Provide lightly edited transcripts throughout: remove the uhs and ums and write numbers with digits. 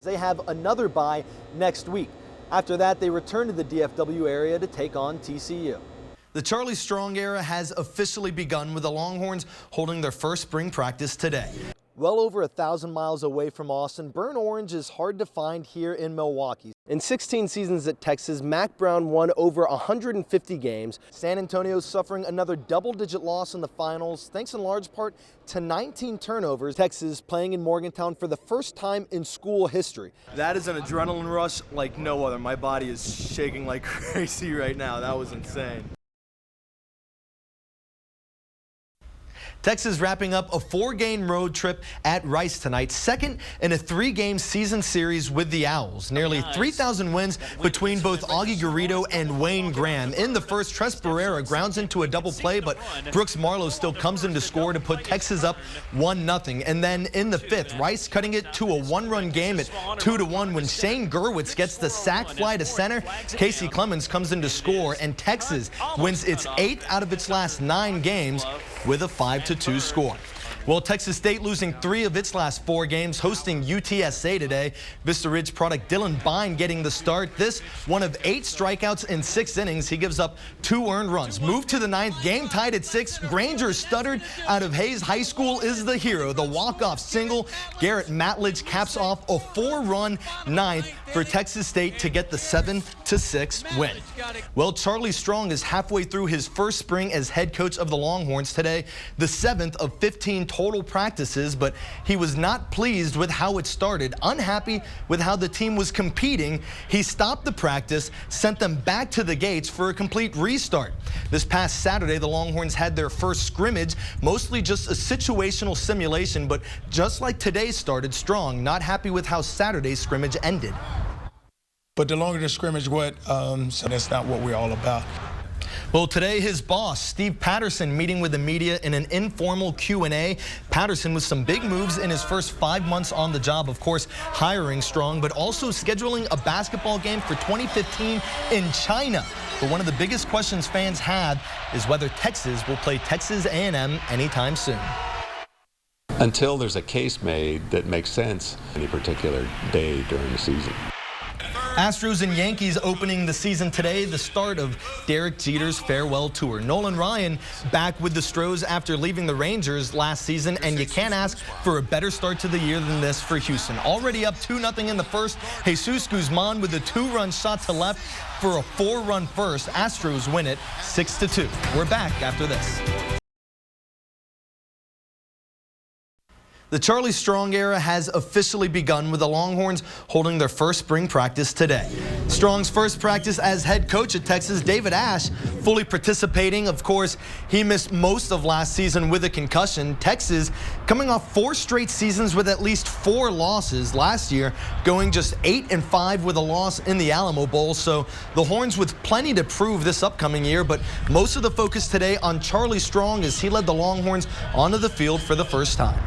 They have another bye next week. After that, they return to the DFW area to take on TCU. The Charlie Strong era has officially begun, with the Longhorns holding their first spring practice today. Well over 1,000 miles away from Austin, burnt orange is hard to find here in Milwaukee. In 16 seasons at Texas, Mack Brown won over 150 games. San Antonio's suffering another double-digit loss in the finals, thanks in large part to 19 turnovers. Texas playing in Morgantown for the first time in school history. That is an adrenaline rush like no other. My body is shaking like crazy right now. That was insane. Texas wrapping up a 4-game road trip at Rice tonight, second in a 3-game season series with the Owls. Nearly 3,000 wins between both Augie Garrido and Wayne Graham. In the first, Tres Barrera grounds into a double play, but Brooks Marlowe still comes in to score to put Texas up 1-0. And then in the fifth, Rice cutting it to a 1-run game at 2-1 when Shane Gerwitz gets the sac fly to center. Casey Clemens comes in to score, and Texas wins its 8th out of its last 9 games with a 5-2 score. Well, Texas State losing 3 of its last 4 games, hosting UTSA today. Vista Ridge product Dylan Bine getting the start. This one of 8 strikeouts in 6 innings. He gives up 2 earned runs. Moved to the 9th, game tied at 6. Granger stuttered out of Hayes High School is the hero. The walk-off single. Garrett Matledge caps off a 4-run 9th for Texas State to get the 7-6 win. Well, Charlie Strong is halfway through his first spring as head coach of the Longhorns today, the 7th of 15 total practices, but he was not pleased with how it started. Unhappy with how the team was competing, he stopped the practice, sent them back to the gates for a complete restart. This past Saturday, the Longhorns had their first scrimmage, mostly just a situational simulation, but just like today started, Strong not happy with how Saturday's scrimmage ended. But the longer the scrimmage went, so that's not what we're all about. Well, today his boss, Steve Patterson, meeting with the media in an informal Q&A. Patterson with some big moves in his first 5 months on the job, of course, hiring Strong, but also scheduling a basketball game for 2015 in China. But one of the biggest questions fans have is whether Texas will play Texas A&M anytime soon. Until there's a case made that makes sense any particular day during the season. Astros and Yankees opening the season today, the start of Derek Jeter's farewell tour. Nolan Ryan back with the Stros after leaving the Rangers last season, and you can't ask for a better start to the year than this for Houston. Already up 2-0 in the first, Jesus Guzman with a 2-run shot to left for a 4-run first. Astros win it 6-2. We're back after this. The Charlie Strong era has officially begun, with the Longhorns holding their first spring practice today. Strong's first practice as head coach at Texas, David Ash, fully participating. Of course, he missed most of last season with a concussion. Texas coming off 4 straight seasons with at least 4 losses. Last year, going just 8-5 with a loss in the Alamo Bowl. So the Horns with plenty to prove this upcoming year, but most of the focus today on Charlie Strong as he led the Longhorns onto the field for the first time.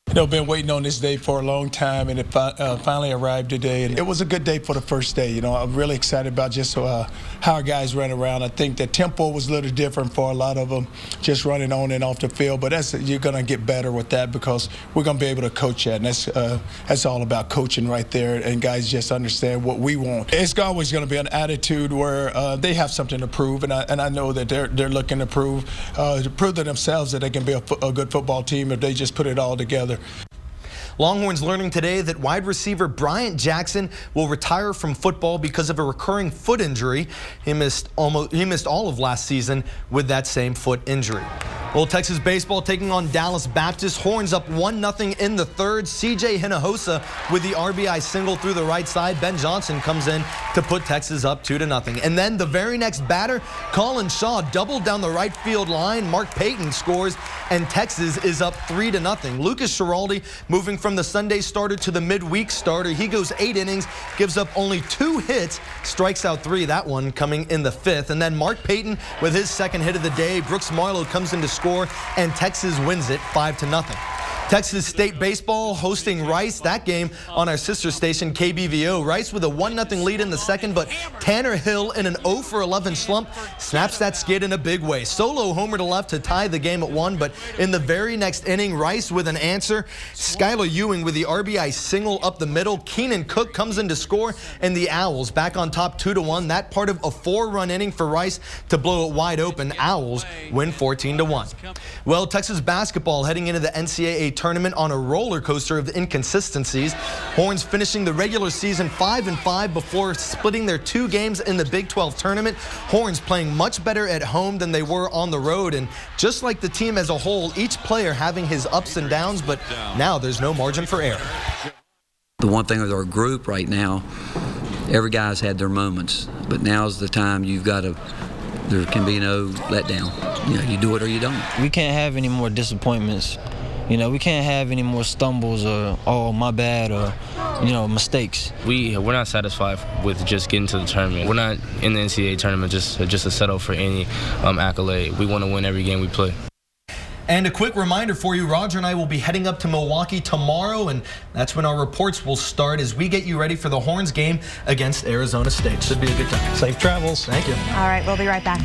You know, been waiting on this day for a long time, and it finally arrived today. And it was a good day for the first day. You know, I'm really excited about just how our guys ran around. I think the tempo was a little different for a lot of them, just running on and off the field. But you're going to get better with that because we're going to be able to coach that. And that's all about coaching right there. And guys just understand what we want. It's always going to be an attitude where they have something to prove, and I know that they're looking to prove to themselves that they can be a good football team if they just put it all together. Longhorns learning today that wide receiver Bryant Jackson will retire from football because of a recurring foot injury. He missed all of last season with that same foot injury. Well, Texas baseball taking on Dallas Baptist. Horns up 1-0 in the third. C.J. Hinojosa with the RBI single through the right side. Ben Johnson comes in to put Texas up 2-0. And then the very next batter, Colin Shaw doubled down the right field line. Mark Payton scores, and Texas is up 3-0. Lucas Schiraldi moving from the Sunday starter to the midweek starter. He goes 8 innings, gives up only 2 hits, strikes out 3. That one coming in the 5th. And then Mark Payton with his second hit of the day. Brooks Marlowe comes in to score, and Texas wins it 5-0. Texas State baseball hosting Rice. That game on our sister station KBVO. Rice with a 1-0 lead in the second, but Tanner Hill in an 0-for-11 slump snaps that skid in a big way. Solo homer to left to tie the game at 1, but in the very next inning, Rice with an answer. Skylar Ewing with the RBI single up the middle. Keenan Cook comes in to score, and the Owls back on top 2-1. That part of a 4-run inning for Rice to blow it wide open. Owls win 14-1. Well, Texas basketball heading into the NCAA tournament on a roller coaster of inconsistencies. Horns finishing the regular season 5-5 before splitting their 2 games in the Big 12 tournament. Horns playing much better at home than they were on the road, and just like the team as a whole, each player having his ups and downs, but now there's no margin for error. The one thing with our group right now, every guy's had their moments, but now's the time there can be no letdown. You do it or you don't. We can't have any more disappointments. We can't have any more stumbles or, oh, my bad, or, mistakes. We're not satisfied with just getting to the tournament. We're not in the NCAA tournament just to settle for any accolade. We want to win every game we play. And a quick reminder for you, Roger and I will be heading up to Milwaukee tomorrow, and that's when our reports will start as we get you ready for the Horns game against Arizona State. Should be a good time. Safe travels. Thank you. All right, we'll be right back.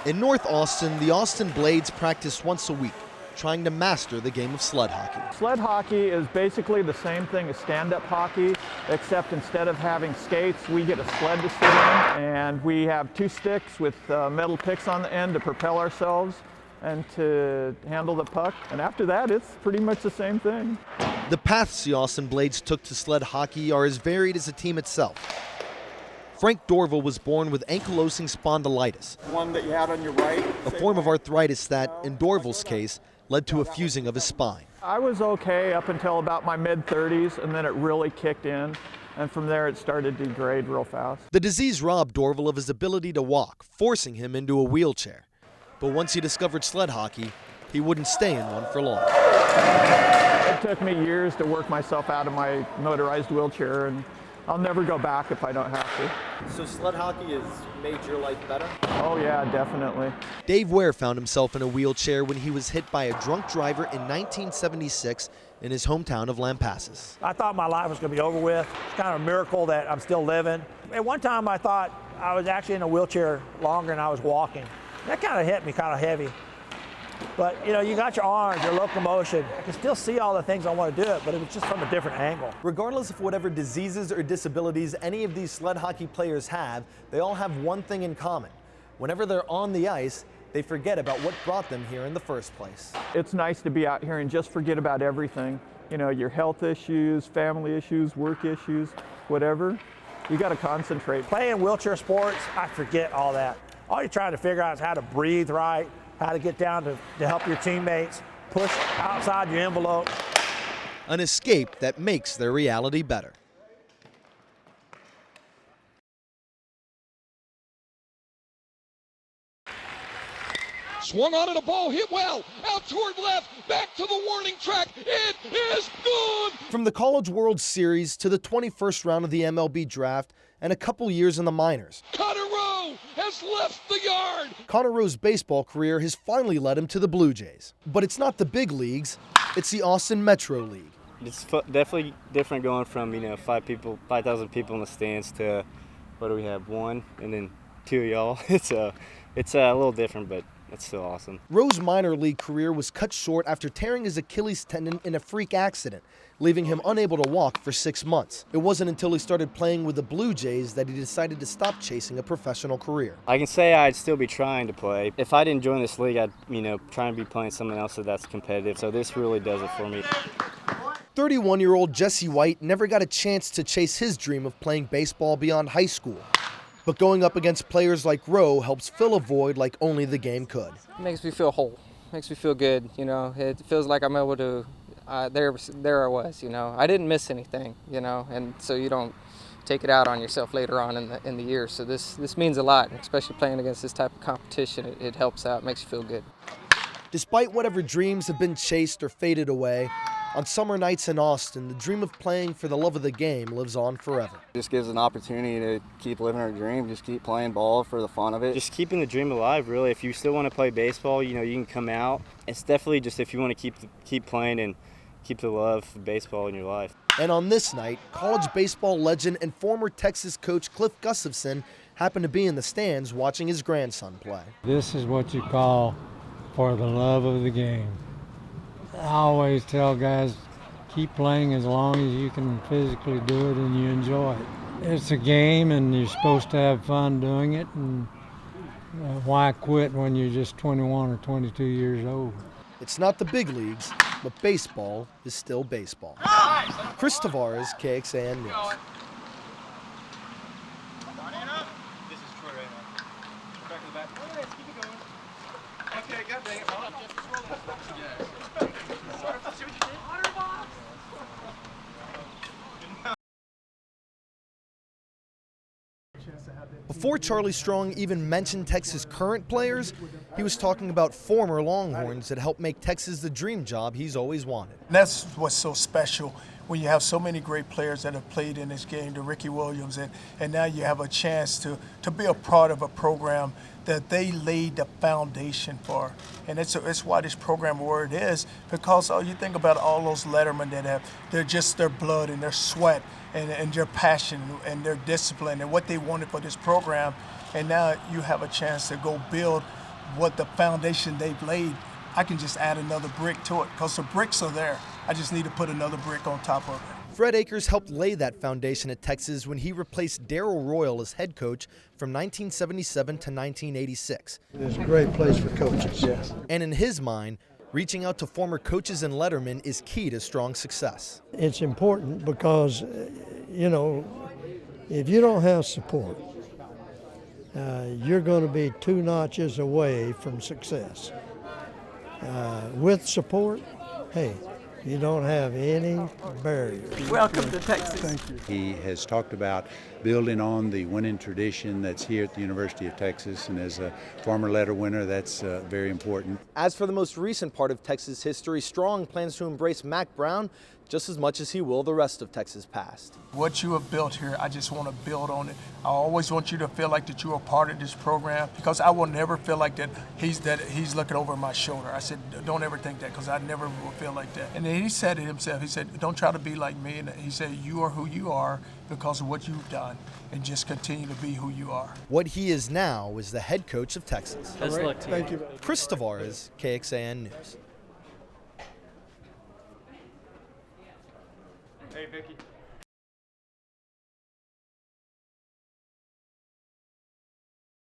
In North Austin, the Austin Blades practice once a week, trying to master the game of sled hockey. Sled hockey is basically the same thing as stand-up hockey, except instead of having skates, we get a sled to sit in, and we have 2 sticks with metal picks on the end to propel ourselves and to handle the puck. And after that, it's pretty much the same thing. The paths the Austin Blades took to sled hockey are as varied as the team itself. Frank Dorval was born with ankylosing spondylitis, One that you had on your right. a form of arthritis that, in Dorval's case, led to a fusing of his spine. I was okay up until about my mid-30s, and then it really kicked in. And from there, it started to degrade real fast. The disease robbed Dorval of his ability to walk, forcing him into a wheelchair. But once he discovered sled hockey, he wouldn't stay in one for long. It took me years to work myself out of my motorized wheelchair, and I'll never go back if I don't have to. So sled hockey has made your life better? Oh yeah, definitely. Dave Ware found himself in a wheelchair when he was hit by a drunk driver in 1976 in his hometown of Lampasas. I thought my life was going to be over with. It's kind of a miracle that I'm still living. At one time I thought I was actually in a wheelchair longer than I was walking. That kind of hit me kind of heavy. But you got your arms, your locomotion. I can still see all the things I want to do it, but it was just from a different angle. Regardless of whatever diseases or disabilities any of these sled hockey players have, they all have one thing in common. Whenever they're on the ice, they forget about what brought them here in the first place. It's nice to be out here and just forget about everything. Your health issues, family issues, work issues, whatever. You got to concentrate. Playing wheelchair sports, I forget all that. All you're trying to figure out is how to breathe right, how to get down to help your teammates, push outside your envelope. An escape that makes their reality better. Swung on it, a ball hit well, out toward left, back to the warning track, it is good! From the College World Series to the 21st round of the MLB draft and a couple years in the minors, Connor Rowe has left the yard! Connor Rowe's baseball career has finally led him to the Blue Jays. But it's not the big leagues, it's the Austin Metro League. It's definitely different going from 5,000 people in the stands to, what do we have, 1 and then 2 of y'all. It's a little different, but it's still awesome. Rowe's minor league career was cut short after tearing his Achilles tendon in a freak accident, leaving him unable to walk for 6 months. It wasn't until he started playing with the Blue Jays that he decided to stop chasing a professional career. I can say I'd still be trying to play. If I didn't join this league, I'd try and be playing something else that's competitive. So this really does it for me. 31-year-old Jesse White never got a chance to chase his dream of playing baseball beyond high school. But going up against players like Rowe helps fill a void like only the game could. It makes me feel whole. Makes me feel good. It feels like I'm able to. There I was. I didn't miss anything. And so you don't take it out on yourself later on in the year. So this means a lot, especially playing against this type of competition. It helps out. Makes you feel good. Despite whatever dreams have been chased or faded away, On summer nights in Austin, the dream of playing for the love of the game lives on forever. Just gives an opportunity to keep living our dream, just keep playing ball for the fun of it. Just keeping the dream alive, really. If you still want to play baseball, you can come out. It's definitely just if you want to keep playing and keep the love of baseball in your life. And on this night, college baseball legend and former Texas coach Cliff Gustafson happened to be in the stands watching his grandson play. This is what you call for the love of the game. I always tell guys, keep playing as long as you can physically do it and you enjoy it. It's a game and you're supposed to have fun doing it, and why quit when you're just 21 or 22 years old? It's not the big leagues, but baseball is still baseball. Chris Tavarez, KXAN News. This is Troy right now. Back to the back. Oh, let's keep it going. Okay, god dang it. Hold on. Just roll it. Yeah. See what you did? Water box. Before Charlie Strong even mentioned Texas' current players, he was talking about former Longhorns that helped make Texas the dream job he's always wanted. And that's what's so special when you have so many great players that have played in this game, the Ricky Williams, and now you have a chance to be a part of a program that they laid the foundation for. And it's why this program where it is, because you think about all those lettermen that they're just their blood and their sweat and their passion and their discipline and what they wanted for this program. And now you have a chance to go build what the foundation they've laid. I can just add another brick to it because the bricks are there. I just need to put another brick on top of it. Fred Akers helped lay that foundation at Texas when he replaced Darrell Royal as head coach from 1977 to 1986. It's a great place for coaches, yes. And in his mind, reaching out to former coaches and lettermen is key to Strong's success. It's important because, if you don't have support, you're going to be 2 notches away from success. With support, hey, you don't have any barriers. Welcome to Texas. Thank you. He has talked about building on the winning tradition that's here at the University of Texas, and as a former letter winner, that's very important. As for the most recent part of Texas history, Strong plans to embrace Mack Brown just as much as he will the rest of Texas past. What you have built here, I just want to build on it. I always want you to feel like that you are part of this program, because I will never feel like that he's looking over my shoulder. I said, don't ever think that, because I never will feel like that. And then he said it himself. He said, don't try to be like me. And he said, you are who you are because of what you've done, and just continue to be who you are. What he is now is the head coach of Texas. Best luck to you. Thank you. Chris Tavarez, KXAN News. Hey, Vicky.